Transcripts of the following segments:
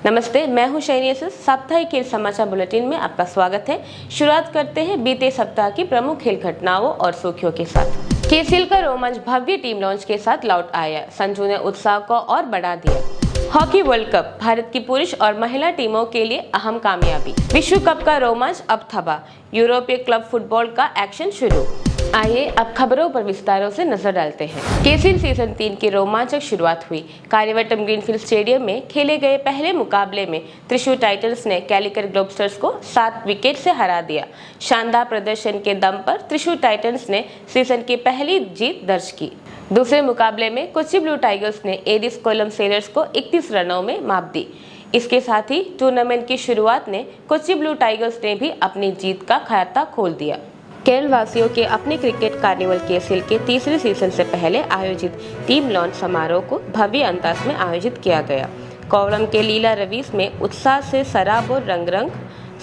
नमस्ते, मैं हूं शैनी। साप्ताहिक खेल समाचार बुलेटिन में आपका स्वागत है। शुरुआत करते हैं बीते सप्ताह की प्रमुख खेल घटनाओं और सुर्खियों के साथ। केसीएल का रोमांच भव्य टीम लॉन्च के साथ लौट आया। संजू ने उत्साह को और बढ़ा दिया। हॉकी वर्ल्ड कप, भारत की पुरुष और महिला टीमों के लिए अहम कामयाबी। विश्व कप का रोमांच अब थमा, यूरोपीय क्लब फुटबॉल का एक्शन शुरू। आइए अब खबरों पर विस्तारों से नजर डालते हैं। केसीएल सीजन 3 की रोमांचक शुरुआत हुई। कार्यवटम ग्रीनफील्ड स्टेडियम में खेले गए पहले मुकाबले में त्रिशूर टाइटंस ने कैलिकट ग्लोबस्टर्स को 7 विकेट से हरा दिया। शानदार प्रदर्शन के दम पर त्रिशूर टाइटंस ने सीजन की पहली जीत दर्ज की। दूसरे मुकाबले में कोच्चि ब्लू टाइगर्स ने एरिस कोल्लम सेलर्स को 31 रनों में मात दी। इसके साथ ही टूर्नामेंट की शुरुआत ने कोच्चि ब्लू टाइगर्स ने भी अपनी जीत का खाता खोल दिया। केरल वासियों के अपने क्रिकेट कार्निवल केसीएल के तीसरे सीजन से पहले आयोजित टीम लॉन्च समारोह को भव्य अंदाज में आयोजित किया गया। कोवलम के लीला रवीस में उत्साह से सराबोर रंग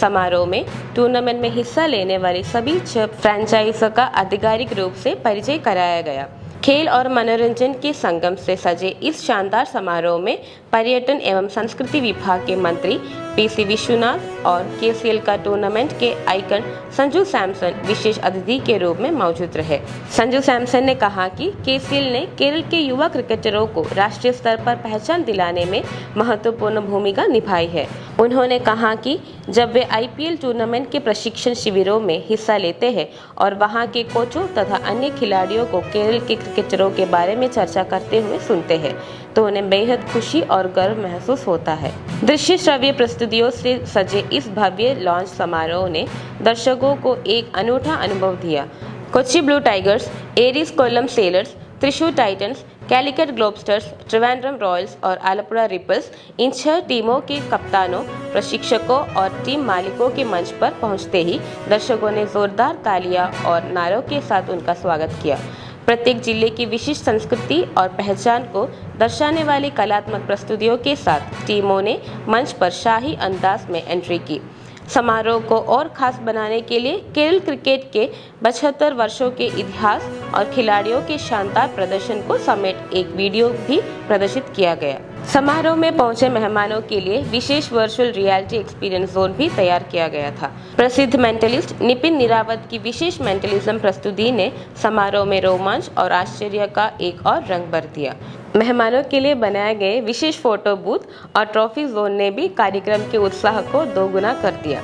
समारोह में टूर्नामेंट में हिस्सा लेने वाली सभी 6 फ्रेंचाइजों का आधिकारिक रूप से परिचय कराया गया। खेल और मनोरंजन के संगम से सजे इस शानदार समारोह में पर्यटन एवं संस्कृति विभाग के मंत्री पीसी विश्वनाथ और केसीएल का टूर्नामेंट के आइकन संजू सैमसन विशेष अतिथि के रूप में मौजूद रहे। संजू सैमसन ने कहा कि केसीएल ने केरल के युवा क्रिकेटरों को राष्ट्रीय स्तर पर पहचान दिलाने में महत्वपूर्ण भूमिका निभाई है। उन्होंने कहा कि जब वे आईपीएल टूर्नामेंट के प्रशिक्षण शिविरों में हिस्सा लेते हैं और वहां के कोचों तथा अन्य खिलाड़ियों को केरल के क्रिकेटरों के बारे में चर्चा करते हुए सुनते हैं तो उन्हें बेहद खुशी और गर्व महसूस होता है। दृश्य श्रव्य प्रस्तुतियों से सजे इस भव्य लॉन्च समारोह ने दर्शकों को एक अनूठा अनुभव दिया। Kochi blue tigers, Aries Kollam sailors, Thrissur titans, Calicut globstars, Trivandrum royals और आलपुरा रिपल्स, इन 6 टीमों के कप्तानों, प्रशिक्षकों और टीम मालिकों के मंच पर पहुंचते ही दर्शकों ने जोरदार तालियां और नारों के साथ उनका स्वागत किया। प्रत्येक जिले की विशिष्ट संस्कृति और पहचान को दर्शाने वाली कलात्मक प्रस्तुतियों के साथ टीमों ने मंच पर शाही अंदाज में एंट्री की। समारोह को और खास बनाने के लिए केरल क्रिकेट के 72 वर्षों के इतिहास और खिलाड़ियों के शानदार प्रदर्शन को समेट एक वीडियो भी प्रदर्शित किया गया। समारोह में पहुंचे मेहमानों के लिए विशेष वर्चुअल रियलिटी एक्सपीरियंस जोन भी तैयार किया गया था। प्रसिद्ध मेंटलिस्ट निपिन निरावत की विशेष मेंटलिज्म प्रस्तुति ने समारोह में रोमांच और आश्चर्य का एक और रंग भर दिया। मेहमानों के लिए बनाए गए विशेष फोटो बूथ और ट्रॉफी जोन ने भी कार्यक्रम के उत्साह को दोगुना कर दिया।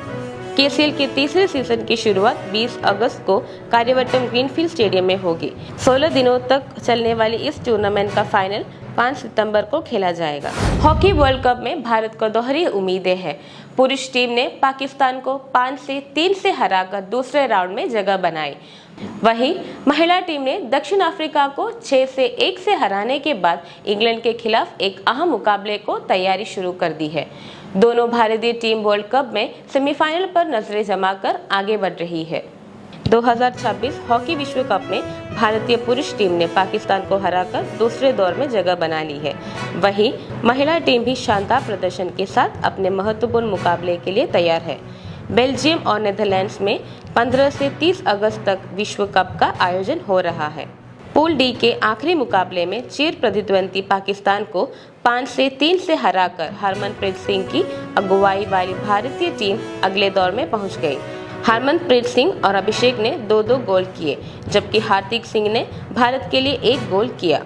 केसीएल के तीसरे सीजन की शुरुआत 20 अगस्त को कार्यवटम ग्रीनफील्ड स्टेडियम में होगी। 16 दिनों तक चलने वाली इस टूर्नामेंट का फाइनल 5 सितंबर को खेला जाएगा। हॉकी वर्ल्ड कप में भारत को दोहरी उम्मीदें हैं। पुरुष टीम ने पाकिस्तान को 5-3 से हराकर दूसरे राउंड में जगह बनाई। वहीं महिला टीम ने दक्षिण अफ्रीका को 6-1 से हराने के बाद इंग्लैंड के खिलाफ एक अहम मुकाबले को तैयारी शुरू कर दी है। दोनों भारतीय टीम वर्ल्ड कप में सेमीफाइनल पर नजरें जमाकर आगे बढ़ रही है। 2026 हॉकी विश्व कप में भारतीय पुरुष टीम ने पाकिस्तान को हराकर दूसरे दौर में जगह बना ली है। वहीं महिला टीम भी शानदार प्रदर्शन के साथ अपने महत्वपूर्ण मुकाबले के लिए तैयार है। बेल्जियम और नीदरलैंड्स में 15 से 30 अगस्त तक विश्व कप का आयोजन हो रहा है। पूल डी के आखिरी मुकाबले में चिर प्रतिद्वंदी पाकिस्तान को 5-3 से हराकर हरमनप्रीत सिंह की अगुवाई वाली भारतीय टीम अगले दौर में पहुंच गई। हरमनप्रीत सिंह और अभिषेक ने 2-2 गोल किए, जबकि हार्दिक सिंह ने भारत के लिए 1 गोल किया।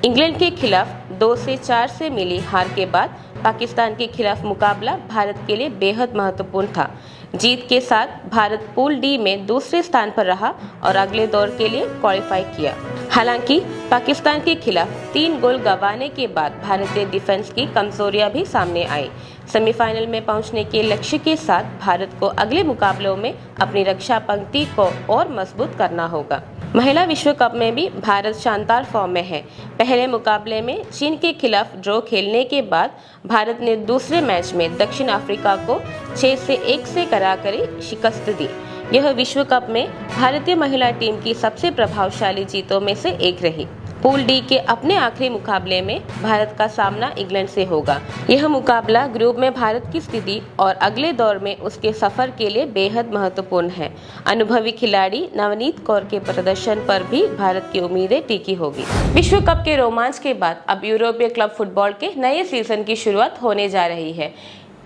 इंग्लैंड के खिलाफ 2-4 से मिली हार के बाद पाकिस्तान के खिलाफ मुकाबला भारत के लिए बेहद महत्वपूर्ण था। जीत के साथ भारत पूल डी में दूसरे स्थान पर रहा और अगले दौर के लिए क्वालिफाई किया। हालांकि पाकिस्तान के खिलाफ 3 गोल गंवाने के बाद भारतीय डिफेंस की कमजोरियां भी सामने आई। सेमीफाइनल में पहुंचने के लक्ष्य के साथ भारत को अगले मुकाबलों में अपनी रक्षा पंक्ति को और मजबूत करना होगा। महिला विश्व कप में भी भारत शानदार फॉर्म में है। पहले मुकाबले में चीन के खिलाफ ड्रॉ खेलने के बाद भारत ने दूसरे मैच में दक्षिण अफ्रीका को 6-1 से कराकर शिकस्त दी। यह विश्व कप में भारतीय महिला टीम की सबसे प्रभावशाली जीतों में से एक रही। पूल डी के अपने आखिरी मुकाबले में भारत का सामना इंग्लैंड से होगा। यह मुकाबला ग्रुप में भारत की स्थिति और अगले दौर में उसके सफर के लिए बेहद महत्वपूर्ण है। अनुभवी खिलाड़ी नवनीत कौर के प्रदर्शन पर भी भारत की उम्मीदें टिकी होगी। विश्व कप के रोमांच के बाद अब यूरोपीय क्लब फुटबॉल के नए सीजन की शुरुआत होने जा रही है।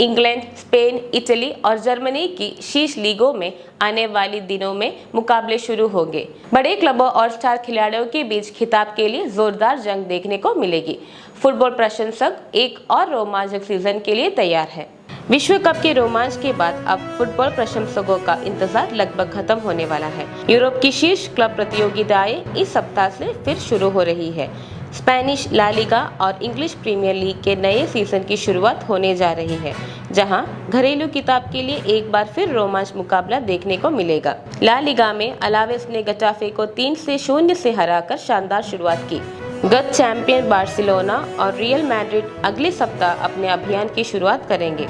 इंग्लैंड, स्पेन, इटली और जर्मनी की शीर्ष लीगों में आने वाले दिनों में मुकाबले शुरू होंगे। बड़े क्लबों और स्टार खिलाड़ियों के बीच खिताब के लिए जोरदार जंग देखने को मिलेगी। फुटबॉल प्रशंसक एक और रोमांचक सीजन के लिए तैयार है। विश्व कप के रोमांच के बाद अब फुटबॉल प्रशंसकों का इंतजार लगभग खत्म होने वाला है। यूरोप की शीर्ष क्लब प्रतियोगिताएं इस सप्ताह से फिर शुरू हो रही है। स्पेनिश ला लीगा और इंग्लिश प्रीमियर लीग के नए सीजन की शुरुआत होने जा रही है, जहां घरेलू खिताब के लिए एक बार फिर रोमांच मुकाबला देखने को मिलेगा। ला लीगा में अलावेस ने गटाफे को 3-0 से हराकर शानदार शुरुआत की। गत चैंपियन बार्सिलोना और रियल मैड्रिड अगले सप्ताह अपने अभियान की शुरुआत करेंगे।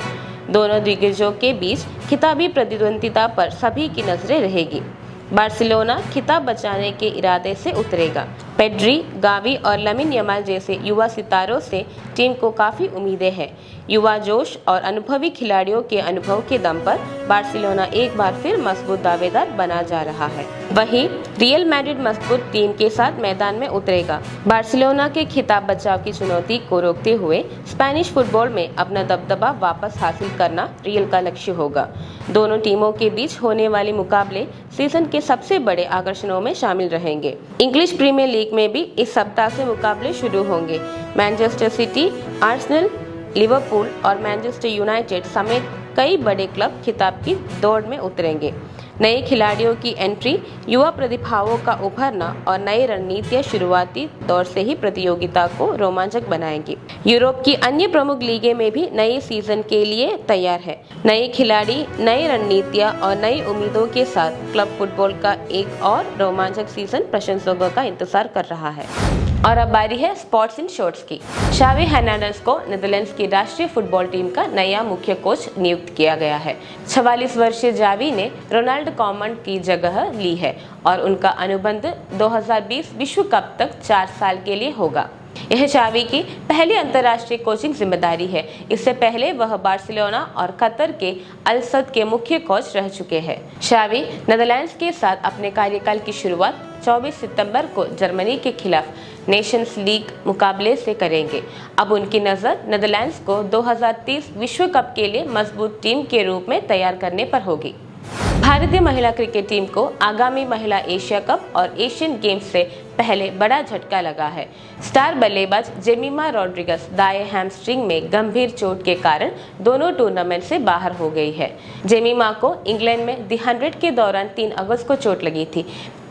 दोनों दिग्गजों के बीच खिताबी प्रतिद्वंदिता पर सभी की नजरें रहेगी। बार्सिलोना खिताब बचाने के इरादे से उतरेगा। पेड्री, गावी और लमिन यमाल जैसे युवा सितारों से टीम को काफी उम्मीदें हैं। युवा जोश और अनुभवी खिलाड़ियों के अनुभव के दम पर बार्सिलोना एक बार फिर मजबूत दावेदार बना जा रहा है। वहीं रियल मैड्रिड मजबूत टीम के साथ मैदान में उतरेगा। बार्सिलोना के खिताब बचाव की चुनौती को रोकते हुए स्पेनिश फुटबॉल में अपना दबदबा वापस हासिल करना रियल का लक्ष्य होगा। दोनों टीमों के बीच होने वाले मुकाबले सीजन के सबसे बड़े आकर्षणों में शामिल रहेंगे। इंग्लिश प्रीमियर लीग में भी इस सप्ताह से मुकाबले शुरू होंगे। मैनचेस्टर सिटी, आर्सेनल, लिवरपूल और मैनचेस्टर यूनाइटेड समेत कई बड़े क्लब खिताब की दौड़ में उतरेंगे। नए खिलाड़ियों की एंट्री, युवा प्रतिभाओं का उभरना और नई रणनीतियां शुरुआती दौर से ही प्रतियोगिता को रोमांचक बनाएंगी। यूरोप की अन्य प्रमुख लीगें में भी नए सीजन के लिए तैयार है। नए खिलाड़ी, नई रणनीतियां और नई उम्मीदों के साथ क्लब फुटबॉल का एक और रोमांचक सीजन प्रशंसकों का इंतजार कर रहा है। और अब बारी है स्पोर्ट्स इन शॉर्ट्स की। शावी हर्नांडेज को नीदरलैंड्स की राष्ट्रीय फुटबॉल टीम का नया मुख्य कोच नियुक्त किया गया है। 44 वर्षीय जावी ने रोनाल्ड कोमन की जगह ली है और उनका अनुबंध 2020 विश्व कप तक 4 साल के लिए होगा। यह शावी की पहली अंतर्राष्ट्रीय कोचिंग जिम्मेदारी है। इससे पहले वह बार्सिलोना और कतर के अल सद के मुख्य कोच रह चुके हैं। शावी नीदरलैंड्स के साथ अपने कार्यकाल की शुरुआत 24 सितंबर को जर्मनी के खिलाफ नेशंस लीग मुकाबले से करेंगे। अब उनकी नज़र नीदरलैंड्स को 2030 विश्व कप के लिए मजबूत टीम के रूप में तैयार करने पर होगी। भारतीय महिला क्रिकेट टीम को आगामी महिला एशिया कप और एशियन गेम्स से पहले बड़ा झटका लगा है। स्टार बल्लेबाज जेमिमा रॉड्रिगस दाएं हैमस्ट्रिंग में गंभीर चोट के कारण दोनों टूर्नामेंट से बाहर हो गई है। जेमिमा को इंग्लैंड में द 100 के दौरान 3 अगस्त को चोट लगी थी।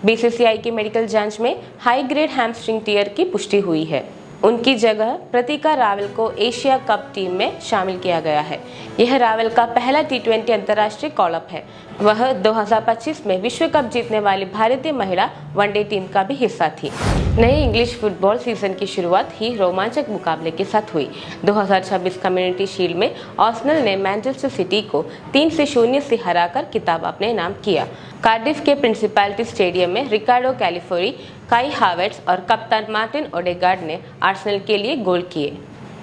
बीसीसीआई की मेडिकल जांच में हाई ग्रेड हैमस्ट्रिंग टियर की पुष्टि हुई है। उनकी जगह प्रतिका रावल को एशिया कप टीम में शामिल किया गया है। यह रावल का पहला T20 अंतर्राष्ट्रीय कॉल अप है। वह 2025 में विश्व कप जीतने वाली भारतीय महिला वनडे टीम का भी हिस्सा थी। नए इंग्लिश फुटबॉल सीजन की शुरुआत ही रोमांचक मुकाबले के साथ हुई। 2026 कम्युनिटी शील्ड में आर्सेनल ने मैनचेस्टर सिटी को 3-0 से हराकर खिताब अपने नाम किया। कार्डिफ के प्रिंसिपैलिटी स्टेडियम में रिकार्डो कैलिफोरी, काई हावर्ट्स और कप्तान मार्टिन ओडेगार्ड ने आर्सेनल के लिए गोल किए।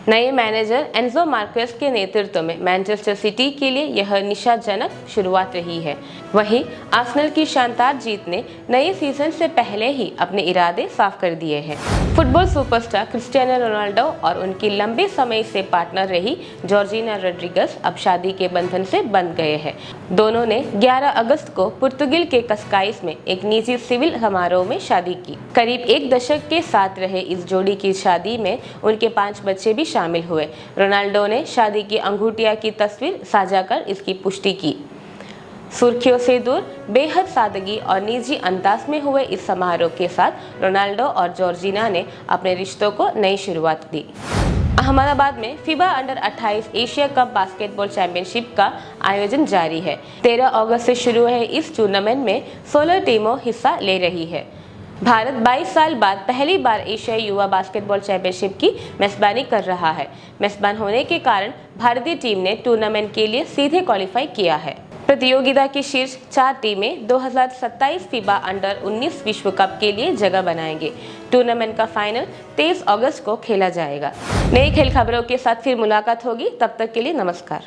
नए मैनेजर एंजो मार्क्वेस के नेतृत्व में मैनचेस्टर सिटी के लिए यह निराशाजनक शुरुआत रही है। वहीं आर्सेनल की शानदार जीत ने नए सीजन से पहले ही अपने इरादे साफ कर दिए हैं। फुटबॉल सुपरस्टार क्रिस्टियानो रोनाल्डो और उनकी लंबे समय से पार्टनर रही जॉर्जिना रोड्रिगस अब शादी के बंधन से बंध गए हैं। दोनों ने 11 अगस्त को पुर्तगाल के कस्काइस में एक निजी सिविल समारोह में शादी की। करीब 1 दशक के साथ रहे इस जोड़ी की शादी में उनके 5 बच्चे भी शामिल हुए। रोनाल्डो ने शादी की अंगूठिया की तस्वीर साझा कर इसकी पुष्टि की। सुर्खियों से दूर बेहद सादगी और निजी अंदाज में हुए इस समारोह के साथ रोनाल्डो और जॉर्जिना ने अपने रिश्तों को नई शुरुआत दी। अहमदाबाद में FIBA under 28 Asia cup basketball championship का आयोजन जारी है। 13 अगस्त से शुरू है इस टूर्नामेंट में 16 टीमों हिस्सा ले रही है। भारत 22 साल बाद पहली बार एशियाई युवा बास्केटबॉल चैंपियनशिप की मेजबानी कर रहा है। मेजबान होने के कारण भारतीय टीम ने टूर्नामेंट के लिए सीधे क्वालिफाई किया है। प्रतियोगिता की शीर्ष 4 टीमें 2027 फीबा अंडर 19 विश्व कप के लिए जगह बनाएंगे। टूर्नामेंट का फाइनल 23 अगस्त को खेला जाएगा। नई खेल खबरों के साथ फिर मुलाकात होगी, तब तक के लिए नमस्कार।